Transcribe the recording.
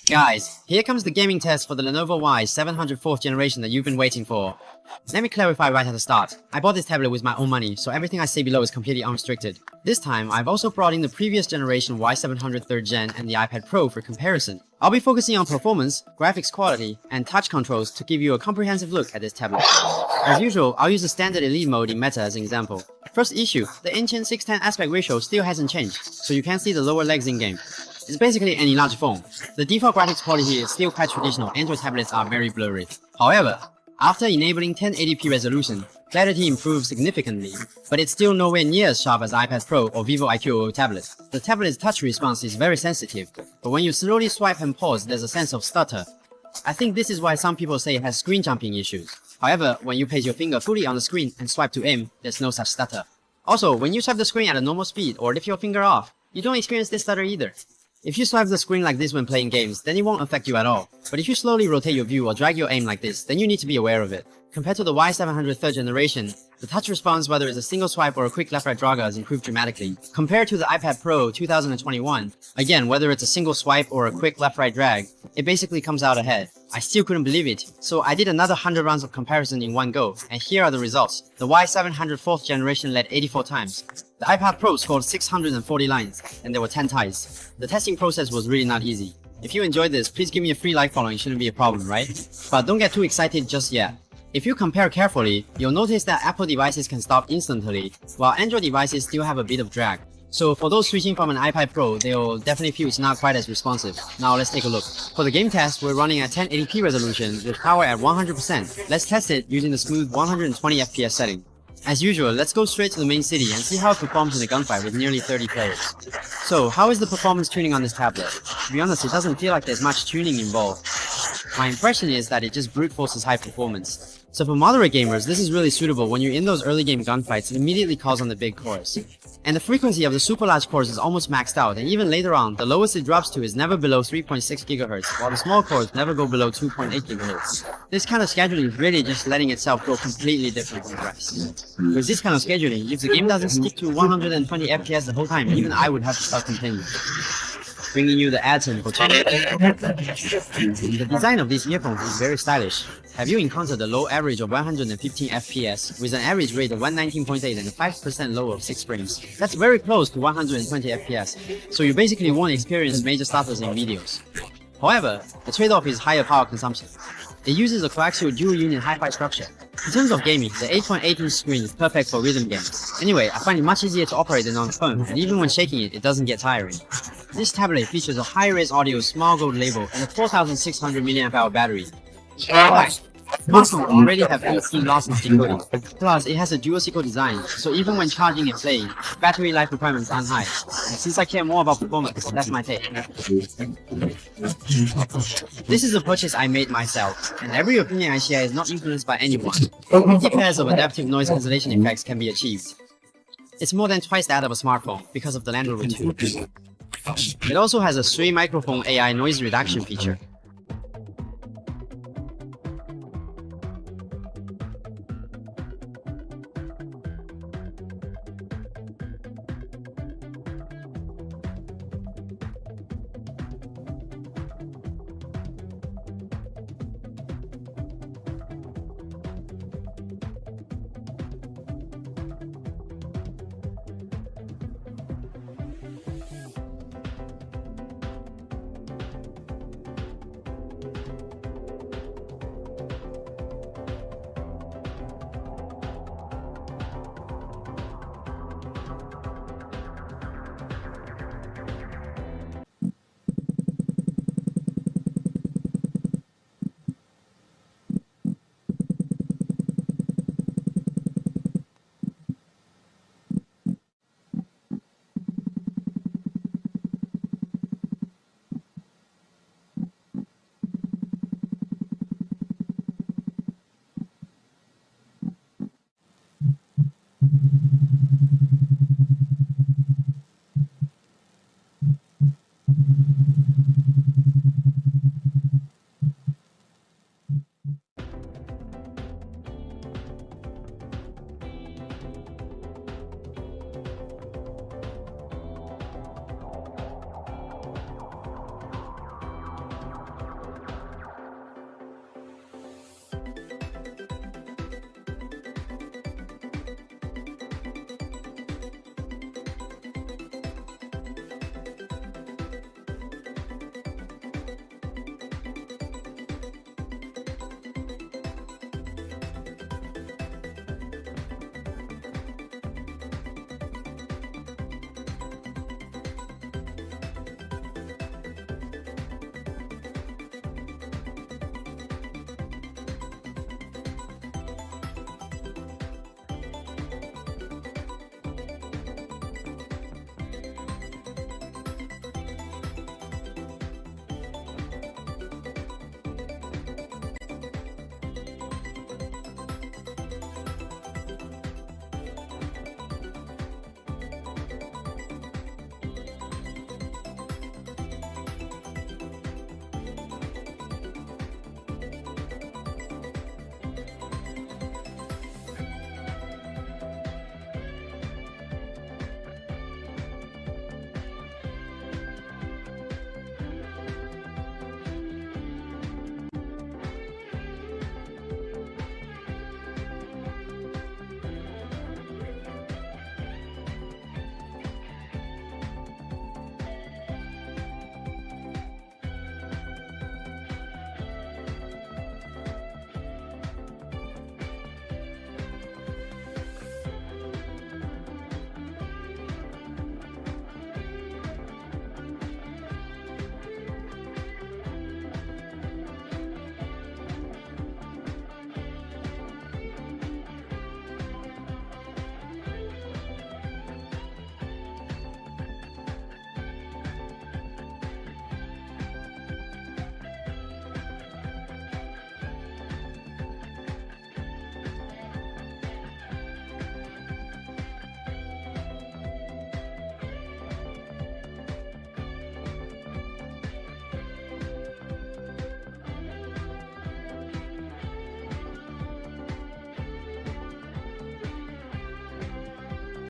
Guys, here comes the gaming test for the Lenovo Y700 4th generation that you've been waiting for. Let me clarify right at the start. I bought this tablet with my own money, so everything I say below is completely unrestricted. This time, I've also brought in the previous generation Y700 3rd Gen and the iPad Pro for comparison. I'll be focusing on performance, graphics quality, and touch controls to give you a comprehensive look at this tablet. As usual, I'll use the standard Elite mode in Meta as an example. First issue, the inch-in 610 aspect ratio still hasn't changed, so you can see the lower legs in-game. It's basically any large phone. The default graphics quality is still quite traditional. Android tablets are very blurry. However, after enabling 1080p resolution, clarity improves significantly, but it's still nowhere near as sharp as iPad Pro or Vivo IQ00 tablets. The tablet's touch response is very sensitive, but when you slowly swipe and pause, there's a sense of stutter. I think this is why some people say it has screen jumping issues. However, when you place your finger fully on the screen and swipe to aim, there's no such stutter. Also, when you swipe the screen at a normal speed or lift your finger off, you don't experience this stutter either. If you swipe the screen like this when playing games, then it won't affect you at all. But if you slowly rotate your view or drag your aim like this, then you need to be aware of it. Compared to the Y700 3rd generation, the touch response, whether it's a single swipe or a quick left-right dragger, has improved dramatically. Compared to the iPad Pro 2021, again, whether it's a single swipe or a quick left-right drag, it basically comes out ahead. I still couldn't believe it, so I did another 100 rounds of comparison in one go, and here are the results. The Y700 4th generation led 84 times. The iPad Pro scored 640 lines, and there were 10 ties. The testing process was really not easy. If you enjoyed this, please give me a free like following, shouldn't be a problem, right? But don't get too excited just yet. If you compare carefully, you'll notice that Apple devices can stop instantly, while Android devices still have a bit of drag. So for those switching from an iPad Pro, they'll definitely feel it's not quite as responsive. Now let's take a look. For the game test, we're running at 1080p resolution with power at 100%. Let's test it using the smooth 120 FPS setting. As usual, let's go straight to the main city and see how it performs in a gunfight with nearly 30 players. So, how is the performance tuning on this tablet? To be honest, it doesn't feel like there's much tuning involved. My impression is that it just brute forces high performance. So for moderate gamers, this is really suitable when you're in those early game gunfights and immediately calls on the big cores. And the frequency of the super large cores is almost maxed out, and even later on, the lowest it drops to is never below 3.6 GHz, while the small cores never go below 2.8 GHz. This kind of scheduling is really just letting itself go completely different from the rest. With this kind of scheduling, if the game doesn't stick to 120 FPS the whole time, even I would have to start continuing. Bringing you the ads and The design of these earphones is very stylish. Have you encountered a low average of 115 FPS with an average rate of 119.8 and a 5% low of 6 frames? That's very close to 120 FPS, so you basically won't experience major stutters in videos. However, the trade-off is higher power consumption. It uses a coaxial dual-union hi-fi structure. In terms of gaming, the 8.8-inch screen is perfect for rhythm games. Anyway, I find it much easier to operate than on phone, and even when shaking it, it doesn't get tiring. This tablet features a high-res audio small gold label and a 4600 mAh battery. Smartphones already have AC lossless decoding. Plus, it has a dual-cycle design, so even when charging and playing, battery life requirements aren't high. And since I care more about performance, that's my take. This is a purchase I made myself, and every opinion I share is not influenced by anyone. 50 pairs of adaptive noise cancellation effects can be achieved. It's more than twice that of a smartphone because of the Lenovo Y700. It also has a 3 microphone AI noise reduction feature.